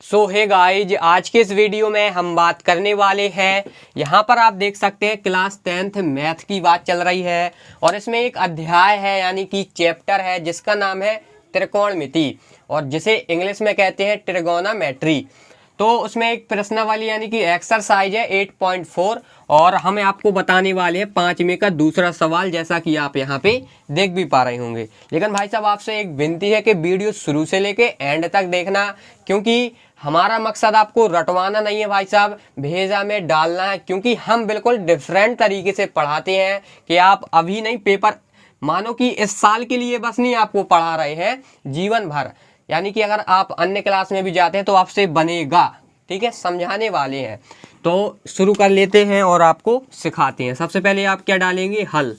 सो hey guys, आज के इस वीडियो में हम बात करने वाले हैं। यहाँ पर आप देख सकते हैं क्लास 10th मैथ की बात चल रही है और इसमें एक अध्याय है यानी कि चैप्टर है जिसका नाम है त्रिकोणमिति और जिसे इंग्लिश में कहते हैं ट्रिगोनोमेट्री। तो उसमें एक प्रश्नावली यानी कि एक्सरसाइज है 8.4 और हमें आपको बताने वाले हैं 5 में का दूसरा सवाल, जैसा कि आप यहाँ पे देख भी पा रहे होंगे। लेकिन भाई साहब आपसे एक विनती है कि वीडियो शुरू से लेके एंड तक देखना, क्योंकि हमारा मकसद आपको रटवाना नहीं है भाई साहब, भेजा में डालना है। क्योंकि हम बिल्कुल डिफरेंट तरीके से पढ़ाते हैं कि आप अभी नहीं, पेपर मानो कि इस साल के लिए बस नहीं आपको पढ़ा रहे हैं, जीवन भर। यानी कि अगर आप अन्य क्लास में भी जाते हैं तो आपसे बनेगा, ठीक है, समझाने वाले हैं। तो शुरू कर लेते हैं और आपको सिखाते हैं। सबसे पहले आप क्या डालेंगे, हल।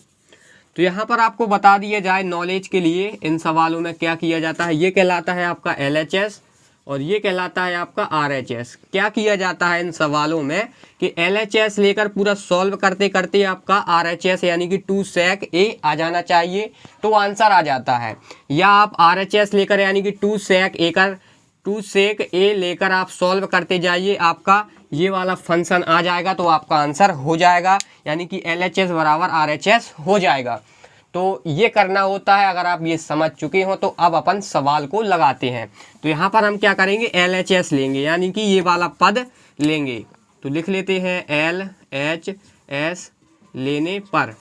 तो यहाँ पर आपको बता दिया जाए नॉलेज के लिए इन सवालों में क्या किया जाता है। ये कहलाता है आपका LHS और ये कहलाता है आपका RHS। क्या किया जाता है इन सवालों में कि LHS लेकर पूरा सॉल्व करते करते आपका RHS यानी कि 2 sec A आ जाना चाहिए तो आंसर आ जाता है, या आप RHS लेकर यानी कि 2 sec A लेकर आप सॉल्व करते जाइए, आपका ये वाला फंक्शन आ जाएगा तो आपका आंसर हो जाएगा, यानी कि LHS बराबर RHS हो जाएगा। तो ये करना होता है। अगर आप ये समझ चुके हो तो अब अपन सवाल को लगाते हैं। तो यहाँ पर हम क्या करेंगे, LHS लेंगे यानी कि ये वाला पद लेंगे। तो लिख लेते हैं LHS लेने पर।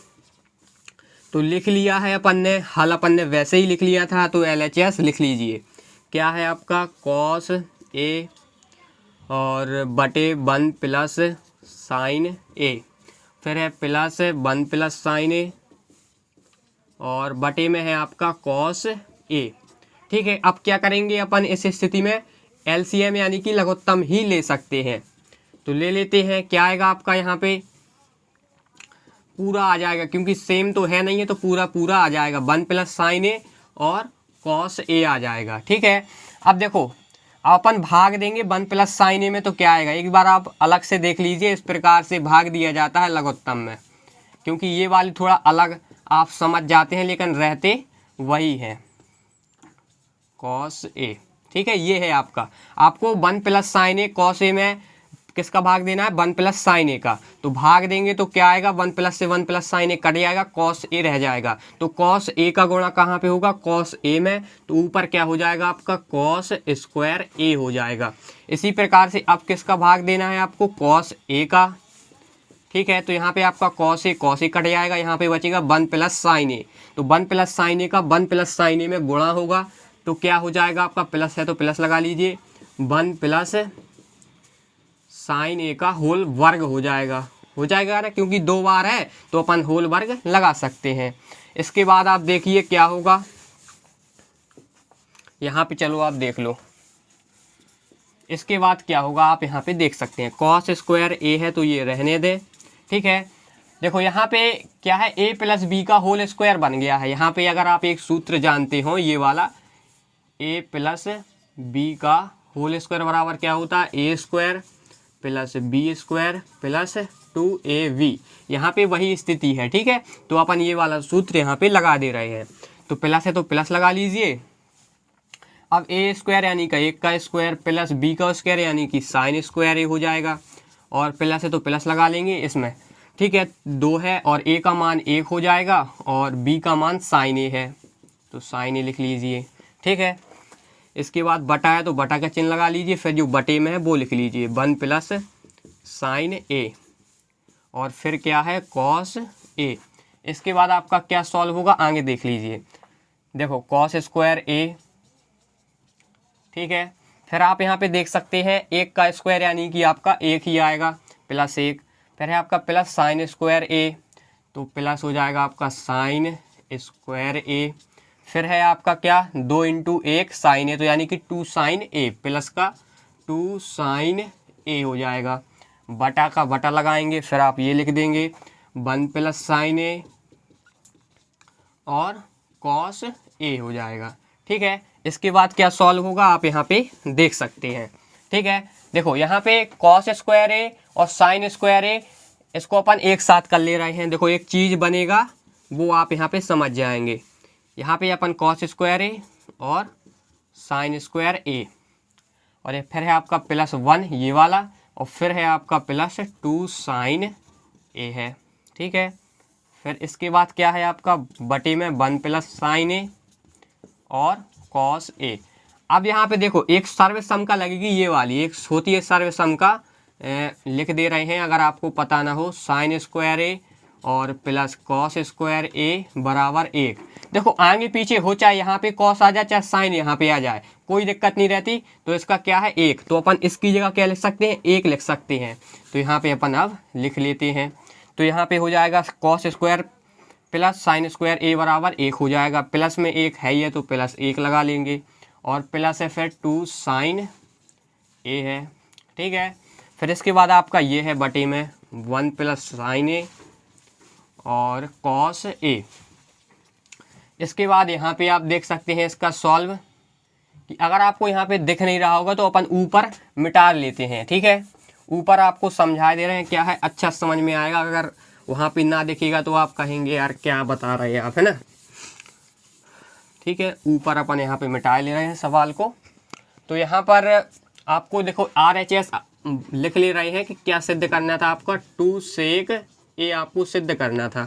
तो लिख लिया है अपन ने, हल अपन ने वैसे ही लिख लिया था, तो LHS लिख लीजिए। क्या है आपका cos A और बटे 1 प्लस साइन A, फिर है प्लस 1 प्लस साइन A और बटे में है आपका cos A। ठीक है, अब क्या करेंगे अपन इस स्थिति में, LCM यानी कि लघुत्तम ही ले सकते हैं। तो ले लेते हैं, क्या आएगा आपका यहाँ पे, पूरा आ जाएगा, क्योंकि सेम तो है नहीं है तो पूरा पूरा आ जाएगा। 1 प्लस साइन A और cos A आ जाएगा। ठीक है, अब देखो अपन भाग देंगे 1 प्लस साइन A में, तो क्या आएगा, एक बार आप अलग से देख लीजिए। इस प्रकार से भाग दिया जाता है लघुत्तम में, क्योंकि ये वाली थोड़ा अलग आप समझ जाते हैं लेकिन रहते वही हैं, cos A। ठीक है, ये है आपका, आपको 1 plus sign A cos A में किसका भाग देना है, 1 प्लस साइन A का। तो भाग देंगे तो क्या आएगा, 1 प्लस से 1 प्लस साइन A कट जाएगा, cos A रह जाएगा। तो cos A का गुणा कहाँ पे होगा, cos A में, तो ऊपर क्या हो जाएगा आपका cos स्क्वायर A हो जाएगा। इसी प्रकार से अब किसका भाग देना है आपको, cos A का। ठीक है, तो यहाँ पे आपका cos A कट जाएगा, यहाँ पे बचेगा 1 प्लस साइन A। तो 1 प्लस साइन A का 1 प्लस साइन A में गुणा होगा तो क्या हो जाएगा आपका, प्लस है तो प्लस लगा लीजिए, 1 प्लस साइन A का होल वर्ग हो जाएगा ना, क्योंकि 2 बार है तो अपन होल वर्ग लगा सकते हैं। इसके बाद आप देखिए क्या होगा, यहाँ पे चलो आप देख लो। इसके बाद क्या होगा आप यहाँ पे देख सकते हैं, cos स्क्वायर A है तो ये रहने दे। ठीक है, देखो यहाँ पे क्या है, A प्लस B का होल स्क्वायर बन गया है। यहाँ पे अगर आप एक सूत्र जानते हो ये वाला, A प्लस B का होल स्क्वायर बराबर क्या होता है, A square plus B square plus 2AB। यहाँ पे वही स्थिति है। ठीक है, तो अपन ये वाला सूत्र यहाँ पे लगा दे रहे हैं। तो प्लस है तो प्लस लगा लीजिए। अब A स्क्वायर यानी का 1 का स्क्वायर प्लस B का स्क्वायर यानी कि साइन स्क्वायर A हो जाएगा, और प्लस है तो प्लस लगा लेंगे इसमें। ठीक है, 2 है और A का मान 1 हो जाएगा और B का मान साइन A है, तो साइन A लिख लीजिए। ठीक है, इसके बाद बटा है तो बटा का चिन्ह लगा लीजिए, फिर जो बटे में है वो लिख लीजिए, 1 प्लस साइन A और फिर क्या है cos A। इसके बाद आपका क्या सॉल्व होगा आगे देख लीजिए। देखो cos स्क्वायर A, ठीक है, फिर आप यहाँ पे देख सकते हैं 1 का स्क्वायर यानी कि आपका 1 ही आएगा प्लस 1, फिर है आपका प्लस साइन स्क्वायर A, तो प्लस हो जाएगा आपका साइन स्क्वायर A। फिर है आपका क्या, 2 इंटू 1 साइन A, तो यानी कि 2 साइन A, प्लस का 2 साइन A हो जाएगा, बटा का बटा लगाएंगे, फिर आप ये लिख देंगे 1 प्लस साइन A और cos A हो जाएगा। ठीक है, इसके बाद क्या सॉल्व होगा आप यहाँ पे देख सकते हैं। ठीक है, देखो यहाँ पे cos स्क्वायर A और साइन स्क्वायर A, इसको अपन एक साथ कर ले रहे हैं। देखो एक चीज़ बनेगा वो आप यहाँ पे समझ जाएंगे। यहाँ पे अपन cos स्क्वायर A और साइन स्क्वायर A, और ये फिर है आपका +1 ये वाला, और फिर है आपका +2 साइन ए है। ठीक है, फिर इसके बाद क्या है आपका बटे में 1 + साइन ए और कॉस ए। अब यहाँ पे देखो एक सर्व सम का लगेगी ये वाली, एक होती है सर्व सम का, लिख दे रहे हैं अगर आपको पता ना हो, साइन स्क्वायर ए और प्लस कॉस स्क्वायर ए बराबर 1। देखो आगे पीछे हो, चाहे यहाँ पे कॉस आ जाए चाहे साइन यहाँ पे आ जाए, कोई दिक्कत नहीं रहती। तो इसका क्या है 1, तो अपन इसकी जगह क्या लिख सकते हैं 1 लिख सकते हैं। तो यहाँ पे अपन अब लिख लेते हैं। तो यहाँ पे हो जाएगा cos square plus sine square A बराबर 1 हो जाएगा। प्लस में 1 है ही है तो +1 लगा लेंगे, और प्लस है फिर 2 साइन ए है। ठीक है, फिर इसके बाद आपका ये है बटे में 1 + साइन ए और कॉस ए। इसके बाद यहाँ पे आप देख सकते हैं इसका सॉल्व, कि अगर आपको यहाँ पे दिख नहीं रहा होगा तो अपन ऊपर मिटा लेते हैं। ठीक है, ऊपर आपको समझा दे रहे हैं क्या है, अच्छा समझ में आएगा। अगर वहाँ पे ना दिखेगा तो आप कहेंगे यार क्या बता रहे हैं आप, है ना। ठीक है, ऊपर अपन यहाँ पे मिटा ले रहे हैं सवाल को। तो यहाँ पर आपको देखो RHS लिख ले रहे हैं कि क्या सिद्ध करना था आपका, 2 सेक ए आपको सिद्ध करना था।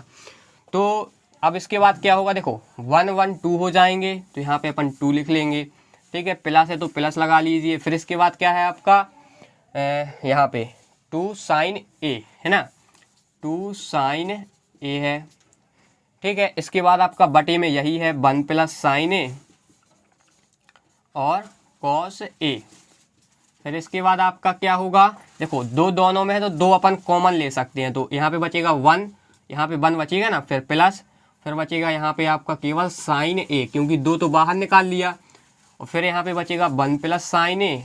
तो अब इसके बाद क्या होगा, देखो 1 1 2 हो जाएंगे, तो यहाँ पे अपन 2 लिख लेंगे। ठीक है, प्लस है तो प्लस लगा लीजिए। फिर इसके बाद क्या है आपका यहाँ पे 2 साइन ए है ना, 2 साइन ए है। ठीक है, इसके बाद आपका बटे में यही है 1 + साइन ए और कॉस ए। फिर इसके बाद आपका क्या होगा, देखो दो दोनों में है तो 2 अपन कॉमन ले सकते हैं। तो यहाँ पे बचेगा 1, यहाँ पे 1 बचेगा ना, फिर प्लस, फिर बचेगा यहाँ पे आपका केवल साइन ए, क्योंकि 2 तो बाहर निकाल लिया। और फिर यहाँ पे बचेगा 1 + साइन ए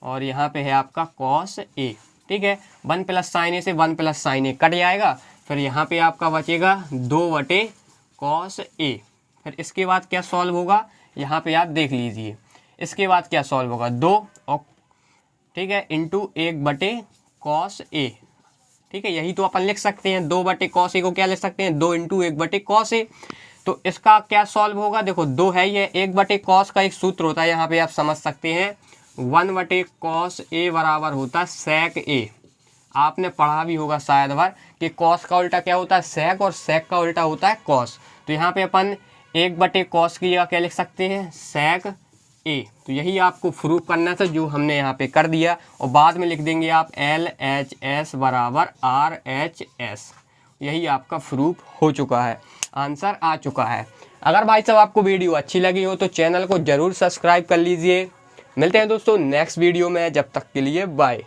और यहाँ पे है आपका कॉस ए। ठीक है, 1 + साइन ए से 1 + साइन ए कट जाएगा। फिर यहाँ पे आपका बचेगा 2 कॉस ए। फिर इसके बाद क्या सॉल्व होगा, यहाँ पे आप देख लीजिए। इसके बाद क्या सॉल्व होगा 2 और ठीक है इंटू 1 कॉस ए। ठीक है, यही तो अपन लिख सकते हैं, 2 कॉस ए को क्या लिख सकते हैं 2 × 1 कॉस ए। तो इसका क्या सॉल्व होगा, देखो 2 है ये, 1 कॉस का एक सूत्र होता है, यहाँ पे आप समझ सकते हैं 1 कॉस ए बराबर होता है सेक ए। आपने पढ़ा भी होगा शायद बार कि कॉस का उल्टा क्या होता है सेक, और सेक का उल्टा होता है कॉस। तो यहाँ पे अपन 1 कॉस की जगह क्या लिख सकते हैं सेक ए। तो यही आपको प्रूफ करना था, जो हमने यहाँ पे कर दिया। और बाद में लिख देंगे आप LHS बराबर RHS। यही आपका प्रूफ हो चुका है, आंसर आ चुका है। अगर भाई साहब आपको वीडियो अच्छी लगी हो तो चैनल को ज़रूर सब्सक्राइब कर लीजिए। मिलते हैं दोस्तों नेक्स्ट वीडियो में, जब तक के लिए बाय।